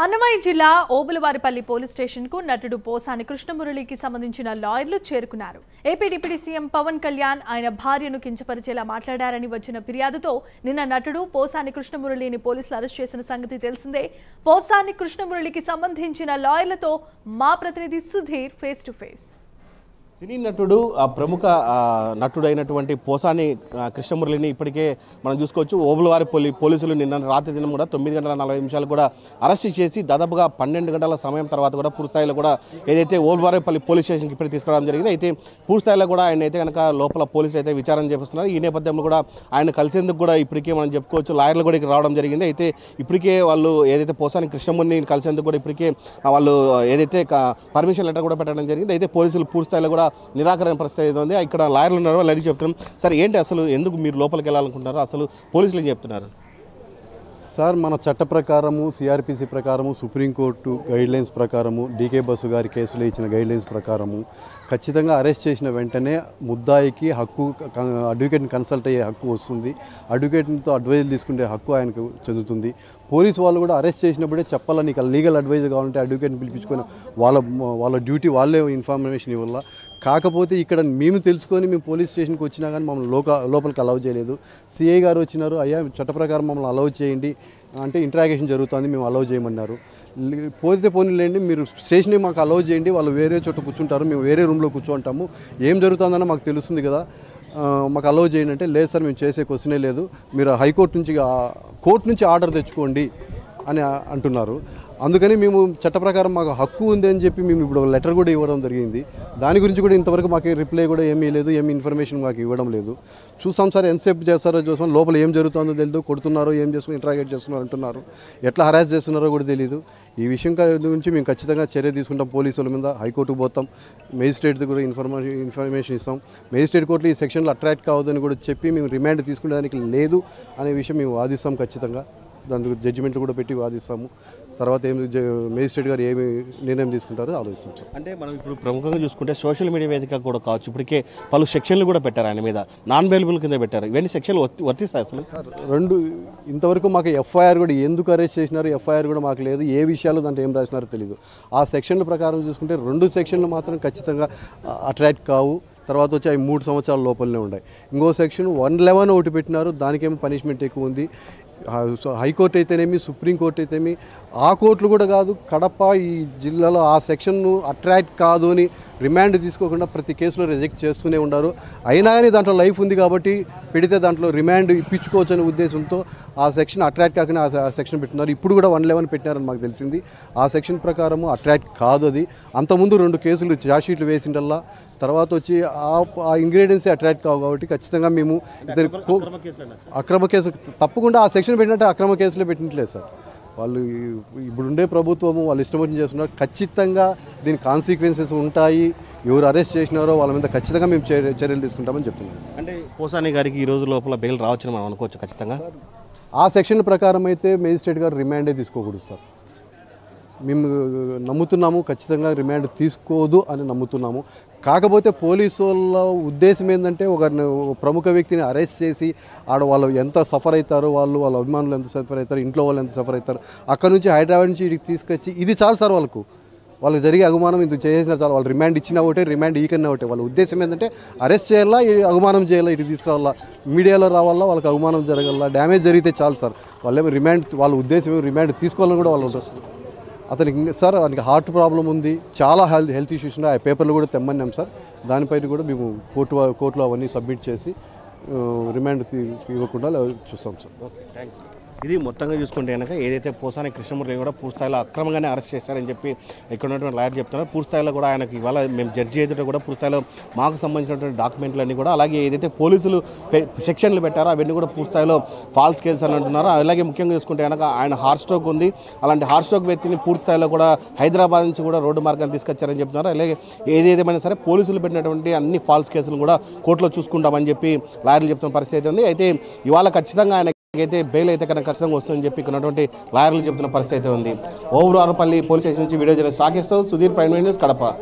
అన్నమయ్య జిల్లా Obulavaripalli police station కు నటుడు పోసాని కృష్ణమురళికి సంబంధించిన లాయర్లు చేరుకున్నారు. AP deputy CM Pawan Kalyan ఆయన భార్యను కించపరిచేలా మాట్లాడారని వచ్చిన ఫిర్యాదుతో నిన్న నటుడు పోసాని కృష్ణమురళిని పోలీసులు అరెస్ట్ చేసిన సంగతి తెలిసిందే. పోసాని కృష్ణమురళికి సంబంధించిన లాయర్లతో మా ప్రతినిధి సుధీర్ ఫేస్ టు ఫేస్. సినీ నటుడు ప్రముఖ నటుడైనటువంటి పోసాని కృష్ణమురళిని ఇప్పటికే మనం చూసుకోవచ్చు. ఓబులవారిపల్లి పోలీసులు నిన్న రాత్రి దినం కూడా 9:40 కూడా అరెస్ట్ చేసి దాదాపుగా 12 గంటల సమయం తర్వాత కూడా పూర్తిస్థాయిలో కూడా ఏదైతే ఓబులవారిపల్లి పోలీస్ స్టేషన్కి ఇప్పటికి తీసుకురావడం జరిగింది. అయితే పూర్తిస్థాయిలో కూడా ఆయన అయితే కనుక లోపల పోలీసులు అయితే విచారణ చేపిస్తున్నారు. ఈ నేపథ్యంలో కూడా ఆయన కలిసేందుకు కూడా ఇప్పటికే మనం చెప్పుకోవచ్చు లాయర్లు కూడా ఇక్కడ రావడం జరిగింది. అయితే ఇప్పటికే వాళ్ళు ఏదైతే పోసాని కృష్ణమురళిని కలిసేందుకు కూడా ఇప్పటికే వాళ్ళు ఏదైతే పర్మిషన్ లెటర్ కూడా పెట్టడం జరిగింది. అయితే పోలీసులు పూర్తిస్థాయిలో కూడా నిరాకరణ పరిస్థితి ఉంది. ఇక్కడ లాయర్లు ఉన్నారు, వాళ్ళు అడిగి చెప్తున్నాం. సార్ ఏంటి అసలు ఎందుకు మీరు లోపలికి వెళ్ళాలనుకుంటున్నారు, అసలు పోలీసులు ఏం చెప్తున్నారు? సార్ మన చట్ట ప్రకారము సిఆర్పిసి ప్రకారము సుప్రీంకోర్టు గైడ్లైన్స్ ప్రకారము డీకే బస్సు గారి కేసులో ఇచ్చిన గైడ్లైన్స్ ప్రకారము ఖచ్చితంగా అరెస్ట్ చేసిన వెంటనే ముద్దాయికి హక్కు అడ్వకేట్ని కన్సల్ట్ అయ్యే హక్కు వస్తుంది. అడ్వకేట్తో అడ్వైజ్ తీసుకునే హక్కు ఆయనకు చెందుతుంది. పోలీసు వాళ్ళు కూడా అరెస్ట్ చేసినప్పుడే చెప్పాలని నీకు లీగల్ అడ్వైజ్ కావాలంటే అడ్వకేట్ని పిలిపించుకొని వాళ్ళ డ్యూటీ వాళ్ళే ఇన్ఫర్మేషన్ ఇవ్వాల. కాకపోతే ఇక్కడ మేము తెలుసుకొని మేము పోలీస్ స్టేషన్కి వచ్చినా కానీ మమ్మల్ని లోపలికి అలౌ చేయలేదు. సిఐ గారు వచ్చినారు, అయ్యా చట్ట ప్రకారం మమ్మల్ని అలౌ చేయండి అంటే ఇంటరాగేషన్ జరుగుతుంది, మేము అలౌ చేయమన్నారు. పోనీలేండి మీరు స్టేషన్ని మాకు అలౌ చేయండి, వాళ్ళు వేరే చోట కూర్చుంటారు, మేము వేరే రూమ్లో కూర్చుంటాము, ఏం జరుగుతుందన్న మాకు తెలుస్తుంది కదా, మాకు అలౌ చేయండి అంటే లేదు సార్ మేము చేసే క్వశ్చనే లేదు, మీరు కోర్టు నుంచి ఆర్డర్ తెచ్చుకోండి అని అంటున్నారు. అందుకని మేము చట్ట ప్రకారం మాకు హక్కు ఉంది అని చెప్పి మేము ఇప్పుడు లెటర్ కూడా ఇవ్వడం జరిగింది. దాని గురించి కూడా ఇంతవరకు మాకు రిప్లై కూడా ఏమీ లేదు, ఏమి ఇన్ఫర్మేషన్ మాకు ఇవ్వడం లేదు. చూసాం సార్ ఎంతసేపు చేస్తారో చూసాం, లోపల ఏం జరుగుతుందో తెలియదు, కొడుతున్నారో ఏం చేస్తున్నారు ఇంటరాగేట్ చేస్తున్నారు అంటున్నారు, ఎట్లా హరాస్ చేస్తున్నారో కూడా తెలియదు. ఈ విషయం గురించి మేము ఖచ్చితంగా చర్య తీసుకుంటాం. పోలీసుల మీద హైకోర్టుకు పోతాం, మేజిస్ట్రేట్ కూడా ఇన్ఫర్మేషన్ ఇస్తాం. మేజిస్ట్రేట్ కోర్టులో ఈ సెక్షన్లో అట్రాక్ట్ కావద్దని కూడా చెప్పి మేము రిమాండ్ తీసుకునేదానికి లేదు అనే విషయం మేము వాదిస్తాం. ఖచ్చితంగా దాని జడ్జిమెంట్లు కూడా పెట్టి వాదిస్తాము. తర్వాత మేజిస్ట్రేట్ గారు ఏమి నిర్ణయం తీసుకుంటారో ఆలోచిస్తాం సార్. అంటే మనం ఇప్పుడు ప్రముఖంగా చూసుకుంటే సోషల్ మీడియా వేదిక కూడా కావచ్చు, ఇప్పటికే పలు సెక్షన్లు కూడా పెట్టారు, ఆయన మీద నాన్ బెయిలబుల్ కింద పెట్టారు. ఇవన్నీ సెక్షన్లు వర్తిస్తాయి అసలు? ఇంతవరకు మాకు ఎఫ్ఐఆర్ కూడా ఎందుకు అరెస్ట్ చేసినారు, ఎఫ్ఐఆర్ కూడా మాకు లేదు, ఏ విషయాలు దాంట్లో ఏం రాసినారో తెలియదు. ఆ సెక్షన్ల ప్రకారం చూసుకుంటే 2 సెక్షన్లు మాత్రం ఖచ్చితంగా అట్రాక్ట్ కావు. తర్వాత వచ్చి అవి 3 సంవత్సరాల లోపలనే ఉన్నాయి. ఇంకో సెక్షన్ 111 ఒకటి పెట్టినారు, దానికేమో పనిష్మెంట్ ఎక్కువ ఉంది. హైకోర్టు అయితేనేమి సుప్రీంకోర్టు అయితేనేమి ఆ కోర్టులు కూడా కాదు, కడప ఈ జిల్లాలో ఆ సెక్షన్ను అట్రాక్ట్ కాదు అని రిమాండ్ తీసుకోకుండా ప్రతి కేసులో రిజెక్ట్ చేస్తూనే ఉన్నారు. అయినా కానీ దాంట్లో లైఫ్ ఉంది కాబట్టి పెడితే దాంట్లో రిమాండ్ ఇప్పించుకోవచ్చు అనే ఉద్దేశంతో ఆ సెక్షన్ అట్రాక్ట్ కాకుండా ఆ సెక్షన్ పెట్టినారు. ఇప్పుడు కూడా 111 పెట్టినారని మాకు తెలిసింది. ఆ సెక్షన్ ప్రకారము అట్రాక్ట్ కాదు. అది అంతకుముందు 2 కేసులు ఛార్జ్షీట్లు వేసిండల్లా, తర్వాత వచ్చి ఆ ఇంగ్రీడియంట్స్ అట్రాక్ట్ కావు కాబట్టి ఖచ్చితంగా మేము అక్రమ కేసు తప్పకుండా ఆ సెక్షన్ పెట్టినట్టే అక్రమ కేసులో పెట్టినట్లేదు సార్. వాళ్ళు ఇప్పుడుండే ప్రభుత్వము వాళ్ళు ఇష్టం వచ్చిన చేస్తున్నారు. ఖచ్చితంగా దీని కాన్సిక్వెన్సెస్ ఉంటాయి. ఎవరు అరెస్ట్ చేసినారో వాళ్ళ మీద ఖచ్చితంగా మేము చర్యలు తీసుకుంటామని చెప్తున్నాం. అంటే పోసాని గారికి ఈ రోజు లోపల బెయిల్ రావచ్చని మనం అనుకోవచ్చు ఖచ్చితంగా? ఆ సెక్షన్ ప్రకారం అయితే మేజిస్ట్రేట్ గారు రిమాండే తీసుకోకూడదు సార్. మేము నమ్ముతున్నాము ఖచ్చితంగా రిమాండ్ తీసుకోదు అని నమ్ముతున్నాము. కాకపోతే పోలీసు వాళ్ళ ఉద్దేశం ఏంటంటే ఒక ప్రముఖ వ్యక్తిని అరెస్ట్ చేసి వాళ్ళు ఎంత సఫర్ అవుతారో, వాళ్ళ అభిమానులు ఎంత సఫర్ అవుతారు, ఇంట్లో వాళ్ళు ఎంత సఫర్ అవుతారు, అక్కడ నుంచి హైదరాబాద్ నుంచి ఇక్కడికి తీసుకొచ్చి ఇది చాలు సార్. వాళ్ళకి జరిగే అవమానం ఇందుకు చేసిన చాలు. వాళ్ళు రిమాండ్ ఇచ్చినా ఒకటే, రిమాండ్ ఈకన్నా ఒకటే. వాళ్ళ ఉద్దేశం ఏంటంటే అరెస్ట్ చేయాలా, అవమానం చేయాలా, ఇటు తీసుకురావాలా, మీడియాలో రావాలా, వాళ్ళకి అవమానం జరగాల, డ్యామేజ్ జరిగితే చాలు సార్. వాళ్ళేమో రిమాండ్, వాళ్ళ ఉద్దేశం రిమాండ్ తీసుకోవాలని కూడా వాళ్ళు ఉంటారు. అతనికి సార్ అతనికి హార్ట్ ప్రాబ్లం ఉంది, చాలా హెల్త్ ఇష్యూస్ ఉన్నాయి. ఆ పేపర్లు కూడా తెమ్మన్నాం సార్. దానిపైన కూడా మేము కోర్టులో అవన్నీ సబ్మిట్ చేసి రిమాండ్ ఇవ్వకుండా చూస్తాం సార్. Okay, thank you. ఇది మొత్తంగా చూసుకుంటే కనుక ఏదైతే పోసాని కృష్ణమురళిని కూడా పూర్తిస్థాయిలో అక్రమంగానే అరెస్ట్ చేశారని చెప్పి ఇక్కడ ఉన్నటువంటి లాయర్ చెప్తున్నారు. పూర్తిస్థాయిలో కూడా ఆయనకి ఇవాళ మేము జడ్జి ఎదుట కూడా పూర్తిస్థాయిలో మాకు సంబంధించినటువంటి డాక్యుమెంట్లన్నీ కూడా, అలాగే ఏదైతే పోలీసులు సెక్షన్లు పెట్టారో అవన్నీ కూడా పూర్తిస్థాయిలో ఫాల్స్ కేసు అని అంటున్నారు. అలాగే ముఖ్యంగా చూసుకుంటే కనుక ఆయన హార్ట్ స్ట్రోక్ ఉంది, అలాంటి హార్ట్ స్ట్రోక్ వ్యక్తిని పూర్తిస్థాయిలో కూడా హైదరాబాద్ నుంచి కూడా రోడ్డు మార్గాన్ని తీసుకొచ్చారని చెప్తున్నారు. అలాగే ఏదేమైనా సరే పోలీసులు పెట్టినటువంటి అన్ని ఫాల్స్ కేసులు కూడా కోర్టులో చూసుకుంటామని చెప్పి లాయర్లు చెప్తున్న పరిస్థితి ఉంది. అయితే ఇవాళ ఖచ్చితంగా ఆయన అయితే బెయిల్ అయితే కనుక ఖచ్చితంగా వస్తుందని చెప్పి ఉన్నటువంటి లాయర్లు చెప్తున్న పరిస్థితి అయితే ఉంది. ఓబులవారిపల్లి పోలీస్ స్టేషన్ నుంచి వీడియో జర్నలిస్ట్ రాకేష్ తో సుధీర్, ప్రైమ్ న్యూస్, కడప.